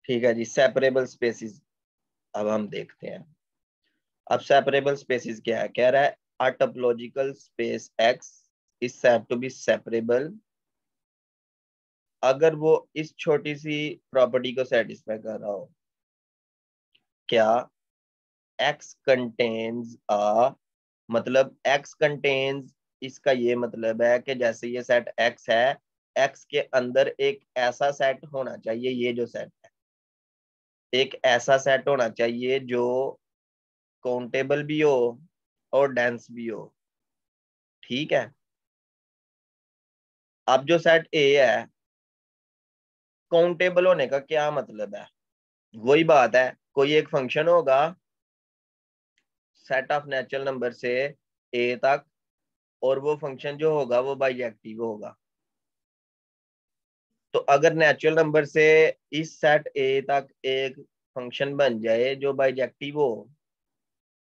ठीक है जी, separable spaces अब हम देखते हैं। अब सेपरेबल स्पेसिस क्या है, कह रहा है a topological space X is said to be separable अगर वो इस छोटी सी प्रॉपर्टी को सेटिस्फाई कर रहा हो। क्या x कंटेन्स अ, मतलब x कंटेन्स, इसका ये मतलब है कि जैसे ये सेट x है, x के अंदर एक ऐसा सेट होना चाहिए, ये जो सेट है एक ऐसा सेट होना चाहिए जो काउंटेबल भी हो और डेंस भी हो। ठीक है। अब जो सेट ए है, काउंटेबल होने का क्या मतलब है, वही बात है, कोई एक फंक्शन होगा सेट ऑफ नेचुरल नंबर से ए तक, और वो फंक्शन जो होगा वो बाइजेक्टिव होगा। तो अगर नेचुरल नंबर से इस सेट ए तक एक फंक्शन बन जाए जो बाइजेक्टिव हो,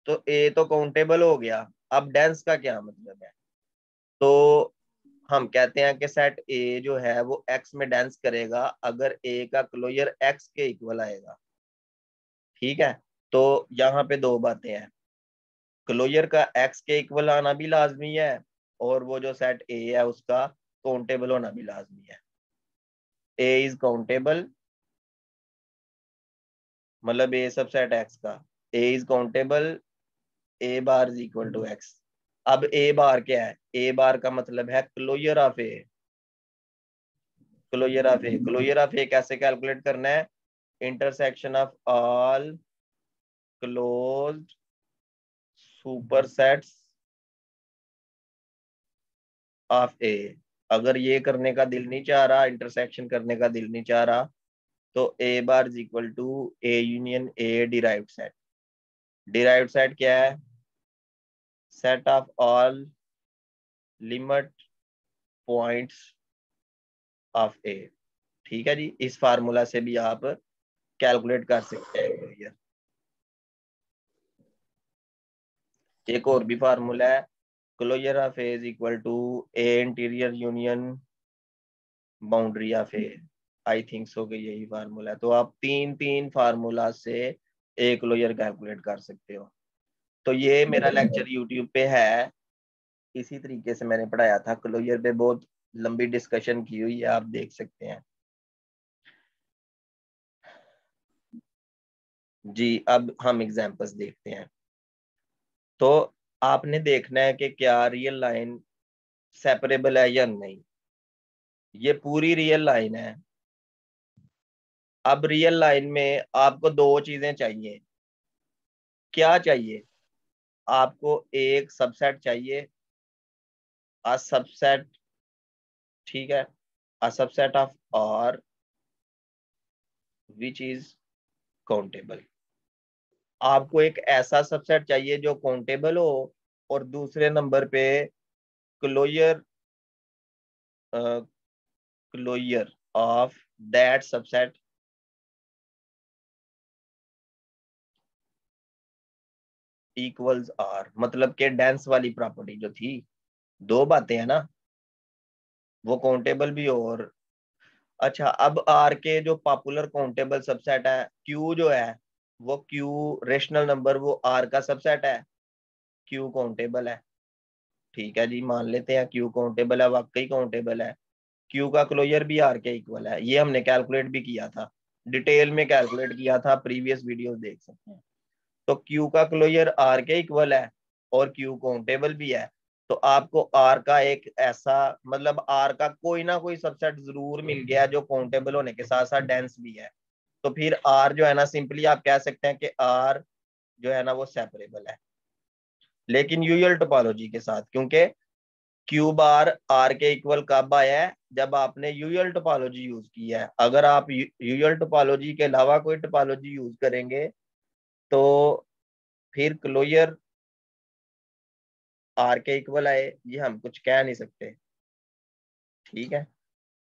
तो ए तो काउंटेबल हो गया। अब डेंस का क्या मतलब है, तो हम कहते हैं कि सेट ए जो है वो एक्स में डेंस करेगा अगर ए का क्लोजर एक्स के इक्वल आएगा। ठीक है। तो यहाँ पे दो बातें हैं, क्लोजर का एक्स के इक्वल आना भी लाजमी है, और वो जो सेट ए है उसका काउंटेबल होना भी लाजमी है। ए इज काउंटेबल, मतलब ए सबसेट एक्स का, A is countable, A bar is equal to X. अब ए बार क्या है, ए बार का मतलब है closure of A. Closure of A, closure of A कैसे कैलकुलेट करना है, intersection of all closed supersets of A. अगर ये करने का दिल नहीं चाह रहा, इंटरसेक्शन करने का दिल नहीं चाह रहा, तो A bar is equal to A union A derived set. Derived set क्या है, set of all limit points of A. ठीक है जी, इस फार्मूला से भी आप कैलकुलेट कर सकते हैं। एक और भी फार्मूला है, closure of A is equal to A interior union boundary of A. I think so कि यही फार्मूला है। तो आप तीन तीन फार्मूला से ए क्लोजर कैलकुलेट कर सकते हो। तो ये मेरा लेक्चर यूट्यूब पे है, इसी तरीके से मैंने पढ़ाया था। क्लोजर पे बहुत लंबी डिस्कशन की हुई है, आप देख सकते हैं जी। अब हम एग्जांपल्स देखते हैं। तो आपने देखना है कि क्या रियल लाइन सेपरेबल है या नहीं। ये पूरी रियल लाइन है। अब रियल लाइन में आपको दो चीजें चाहिए। क्या चाहिए, आपको एक सबसेट चाहिए, अ सबसेट, ठीक है, a subset of R which is countable. आपको एक ऐसा सबसेट चाहिए जो काउंटेबल हो, और दूसरे नंबर पे closure closure of that subset equals R, मतलब के डेंस वाली प्रॉपर्टी जो थी, दो बातें हैं ना, वो काउंटेबल भी हो और अच्छा। अब आर के जो पॉपुलर काउंटेबल सबसेट है क्यू जो है, वो क्यू रेशनल नंबर वो आर का सबसेट है, क्यू काउंटेबल है। ठीक है जी, मान लेते हैं क्यू काउंटेबल है, वाकई काउंटेबल है। क्यू का क्लोजर भी आर के इक्वल है, ये हमने कैलकुलेट भी किया था, डिटेल में कैलकुलेट किया था, प्रीवियस वीडियोस देख सकते हैं। तो क्यू का क्लोजर आर के इक्वल है और क्यू काउंटेबल भी है। तो आपको आर का एक ऐसा, मतलब आर का कोई ना कोई सबसेट जरूर मिल गया जो काउंटेबल होने के साथ साथ डेंस भी है। तो फिर आर जो है ना, सिंपली आप कह सकते हैं कि आर जो है ना वो सेपरेबल है, लेकिन यूजुअल टोपोलॉजी के साथ, क्योंकि क्यू बार आर के इक्वल कब आया है, जब आपने यूजुअल टोपोलॉजी यूज की है। अगर आप यूजुअल टोपोलॉजी के अलावा कोई टोपोलॉजी यूज करेंगे तो फिर क्लोजर आर के इक्वल आए, ये हम कुछ कह नहीं सकते। ठीक है।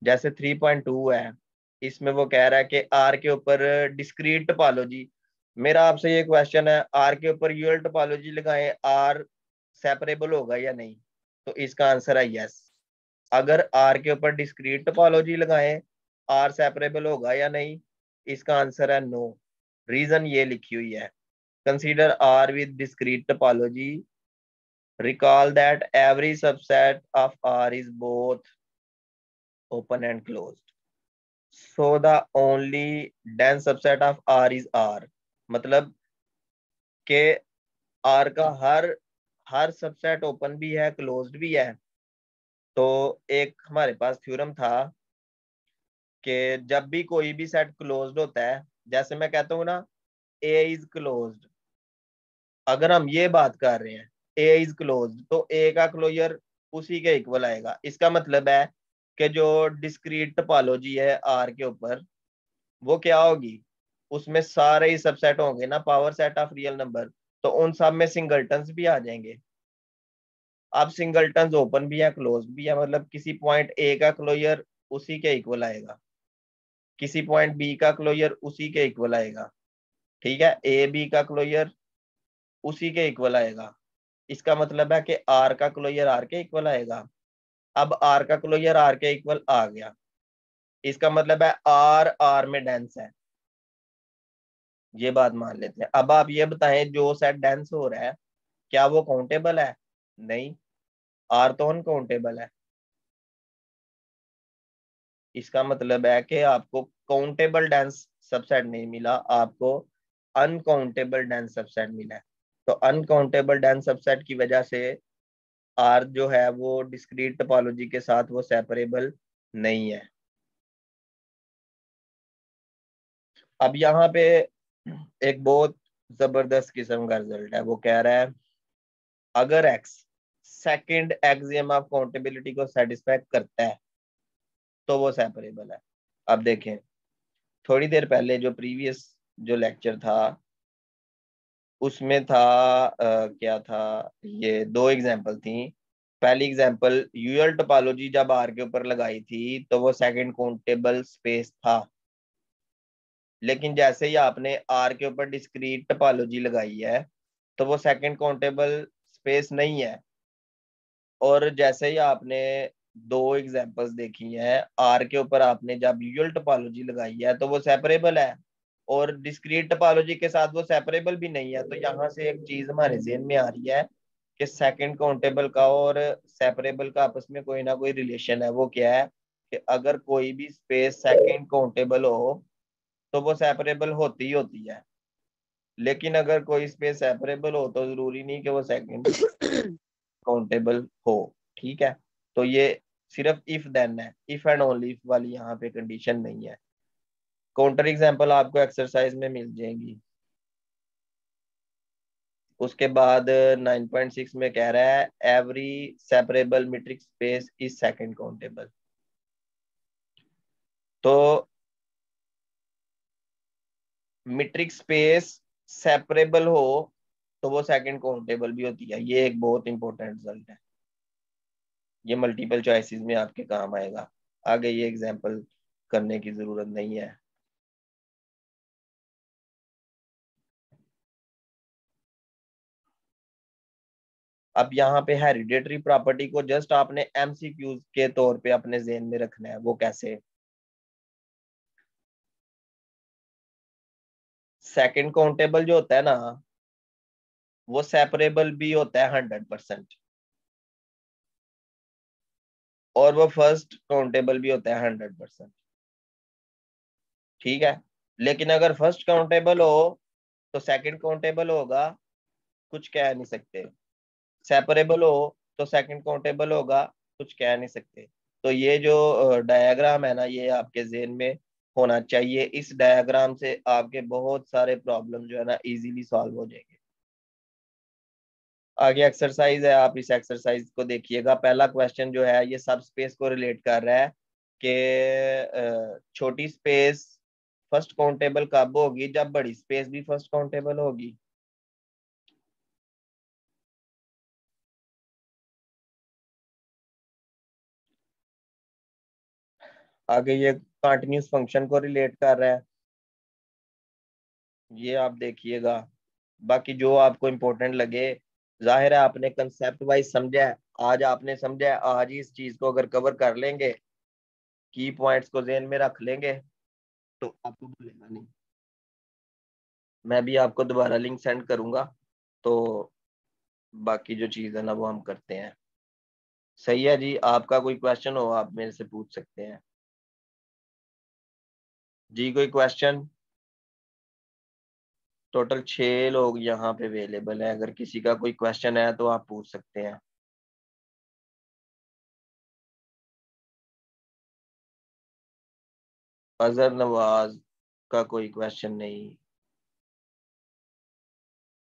जैसे 3.2 है, इसमें वो कह रहा है कि आर के ऊपर डिस्क्रीट टोपोलॉजी। मेरा आपसे ये क्वेश्चन है, आर के ऊपर यूजुअल टोपोलॉजी लगाएं, आर सेपरेबल होगा या नहीं, तो इसका आंसर है यस। अगर आर के ऊपर डिस्क्रीट टोपोलॉजी लगाएं, आर सेपरेबल होगा या नहीं, इसका आंसर है नो। रीजन ये लिखी हुई है, consider R with discrete topology, recall that every subset of R is both open and closed, so the only dense subset of R is R. मतलब के आर का हर हर सबसेट ओपन भी है क्लोज्ड भी है। तो एक हमारे पास थ्योरम था कि जब भी कोई भी सेट क्लोज्ड होता है, जैसे मैं कहता हूँ ना ए इज क्लोज्ड, अगर हम ये बात कर रहे हैं ए इज क्लोज्ड, तो ए का क्लोजर उसी के इक्वल आएगा। इसका मतलब है कि जो डिस्क्रीट टोपोलॉजी है आर के ऊपर, वो क्या होगी, उसमें सारे ही सबसेट होंगे ना, power set of real number, तो उन सब में सिंगलटन्स भी आ जाएंगे। अब सिंगलटन्स ओपन भी है क्लोज भी है, मतलब किसी पॉइंट ए का क्लोजर उसी के इक्वल आएगा, किसी पॉइंट बी का क्लोजर उसी के इक्वल आएगा। ठीक है, ए बी का क्लोजर उसी के इक्वल आएगा। इसका मतलब है कि आर का क्लोजर आर के इक्वल आएगा। अब आर का क्लोजर आर के इक्वल आ गया, इसका मतलब है आर आर में डेंस है। ये बात मान लेते हैं। अब आप ये बताएं, जो सेट डेंस हो रहा है क्या वो काउंटेबल है? नहीं, आर तो अनकाउंटेबल है। इसका मतलब है कि आपको काउंटेबल डेंस सबसेट नहीं मिला, आपको अनकाउंटेबल डेंस सबसेट मिला है। तो अनकाउंटेबल डेंस सबसेट की वजह से आर जो है वो डिस्क्रीट टोपोलॉजी के साथ वो सेपरेबल नहीं है। अब यहाँ पे एक बहुत जबरदस्त किस्म का रिजल्ट है, वो कह रहा है अगर x second axiom of accountability को सेटिस्फाई करता है तो वो सेपरेबल है। अब देखें, थोड़ी देर पहले जो प्रीवियस जो लेक्चर था उसमें था क्या था, ये दो एग्जांपल थी। पहली एग्जांपल यूएल टोपोलॉजी जब आर के ऊपर लगाई थी तो वो सेकंड काउंटेबल स्पेस था, लेकिन जैसे ही आपने आर के ऊपर डिस्क्रीट टोपोलॉजी लगाई है तो वो सेकंड काउंटेबल स्पेस नहीं है। और जैसे ही आपने दो एग्जांपल्स देखी हैं, आर के ऊपर आपने जब यूजुअल टोपोलॉजी लगाई है तो वो सेपरेबल है, और डिस्क्रीट टोपोलॉजी के साथ वो सेपरेबल भी नहीं है। तो यहाँ से एक चीज हमारे ज़हन में आ रही है कि सेकंड काउंटेबल का और सेपरेबल का आपस में कोई ना कोई रिलेशन है। वो क्या है कि अगर कोई भी स्पेस सेकंड काउंटेबल हो तो वो सेपरेबल होती ही होती है, लेकिन अगर कोई स्पेस सेपरेबल हो तो जरूरी नहीं कि वो सेकंड काउंटेबल हो। ठीक है, तो ये सिर्फ इफ देन है, इफ एंड ओनली इफ वाली यहाँ पे कंडीशन नहीं है। काउंटर एग्जांपल आपको एक्सरसाइज में मिल जाएंगी। उसके बाद 9.6 में कह रहा है every separable metric space is second countable. तो मीट्रिक स्पेस सेपरेबल हो तो वो सेकंड काउंटेबल भी होती है। ये एक बहुत इंपॉर्टेंट रिजल्ट है, ये मल्टीपल चॉइसेस में आपके काम आएगा। आगे ये एग्जांपल करने की जरूरत नहीं है। अब यहाँ पे हेरिडेटरी प्रॉपर्टी को जस्ट आपने एमसीक्यूज के तौर पे अपने ज़हन में रखना है। वो कैसे? सेकंड काउंटेबल जो होता है ना, वो सेपरेबल भी होता है 100%, और वो फर्स्ट काउंटेबल भी होता है 100%। ठीक है, लेकिन अगर फर्स्ट काउंटेबल हो तो सेकंड काउंटेबल होगा, कुछ कह नहीं सकते। सेपरेबल हो तो सेकंड काउंटेबल होगा, कुछ कह नहीं सकते। तो ये जो डायग्राम है ना, ये आपके ज़हन में होना चाहिए। इस डायग्राम से आपके बहुत सारे प्रॉब्लम जो है ना इजीली सॉल्व हो जाएंगे। आगे एक्सरसाइज है, आप इस एक्सरसाइज को देखिएगा। पहला क्वेश्चन जो है ये सब स्पेस को रिलेट कर रहा है कि छोटी स्पेस फर्स्ट काउंटेबल कब होगी, जब बड़ी स्पेस भी फर्स्ट काउंटेबल होगी। आगे ये कंटिन्यूस फंक्शन को रिलेट कर रहा है, ये आप देखिएगा। बाकी जो आपको इम्पोर्टेंट लगे, जाहिर है आपने कंसेप्ट वाइज समझा है, आज आपने समझा है, आज ही इस चीज को अगर कवर कर लेंगे, की पॉइंट्स को ज़हन में रख लेंगे, तो आपको बोलेगा नहीं। मैं भी आपको दोबारा लिंक सेंड करूंगा, तो बाकी जो चीज़ है ना वो हम करते हैं। सही है जी, आपका कोई क्वेश्चन हो आप मेरे से पूछ सकते हैं जी। कोई क्वेश्चन? टोटल 6 लोग यहाँ पे अवेलेबल है, अगर किसी का कोई क्वेश्चन है तो आप पूछ सकते हैं। अजहर नवाज का कोई क्वेश्चन नहीं।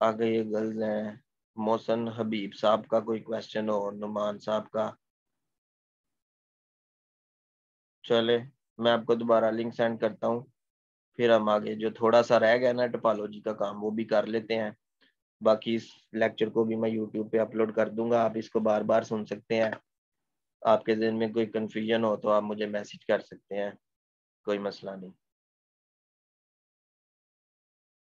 आगे ये गर्ल्स हैं। मोहसन हबीब साहब का कोई क्वेश्चन हो, नुमान साहब का। चले, मैं आपको दोबारा लिंक सेंड करता हूँ, फिर हम आगे जो थोड़ा सा रह गया ना टोपोलॉजी का काम वो भी कर लेते हैं। बाकी इस लेक्चर को भी मैं यूट्यूब पे अपलोड कर दूंगा, आप इसको बार बार सुन सकते हैं। आपके ज़हन में कोई कन्फ्यूजन हो तो आप मुझे मैसेज कर सकते हैं, कोई मसला नहीं।